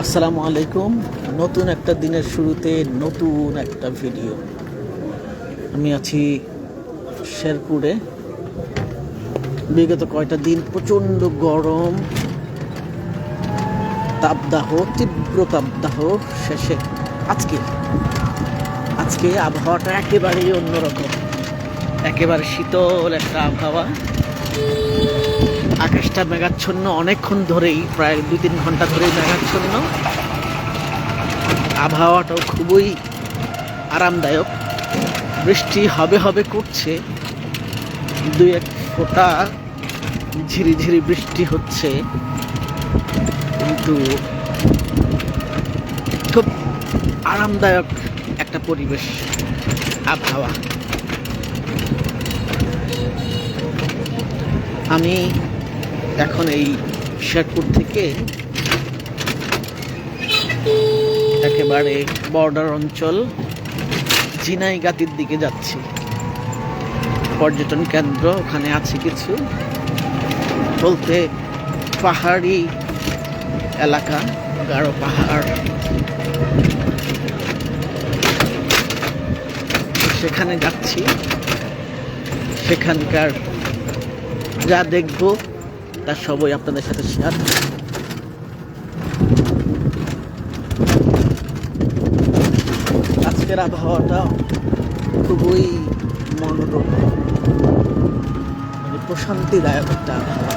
আসসালামু আলাইকুম। নতুন একটা দিনের শুরুতে নতুন একটা ভিডিও। আমি আছি শেরপুরে। বিগত কয়টা দিন প্রচণ্ড গরম, তাপদাহ, তীব্র তাপদাহ শেষে আজকে আবহাওয়াটা একেবারেই অন্যরকম। একেবারে শীতল একটা আবহাওয়া। আকাশটা মেঘাচ্ছন্ন, অনেকক্ষণ ধরেই, প্রায় 2-3 ঘন্টা ধরেই মেঘাচ্ছন্ন। আবহাওয়াটাও খুবই আরামদায়ক। বৃষ্টি হবে হবে করছে, 2-1 ফোঁটা ঝিরিঝিরি বৃষ্টি হচ্ছে, কিন্তু খুব আরামদায়ক একটা পরিবেশ, আবহাওয়া। আমি এখন এই শেরপুর থেকে একেবারে বর্ডার অঞ্চল ঝিনাইগাতির দিকে যাচ্ছি। পর্যটন কেন্দ্র ওখানে আছে কিছু, বলতে পাহাড়ি এলাকা, গাঢ় পাহাড়। সেখানে যাচ্ছি, সেখানকার যা দেখবো তার সবই আপনাদের সাথে শেয়ার। আজকের আবহাওয়াটা খুবই মনোরম, মানে প্রশান্তিদায়ক একটা আবহাওয়া।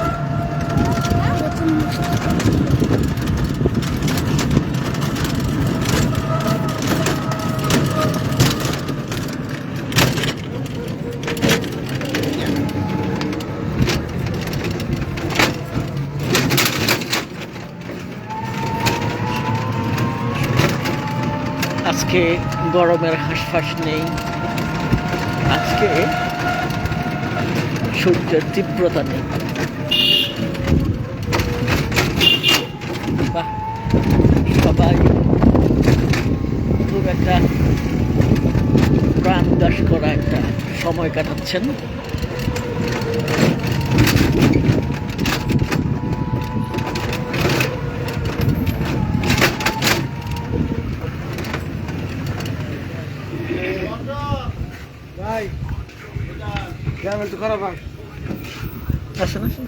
আজকে গরমের হাঁসফাঁস নেই, আজকে সূর্যের তীব্রতা নেই। সবাই খুব একটা প্রাণ উদাস করা একটা সময় কাটাচ্ছেন। ভাই যাবেন তো খারাপ আসেন আসেন।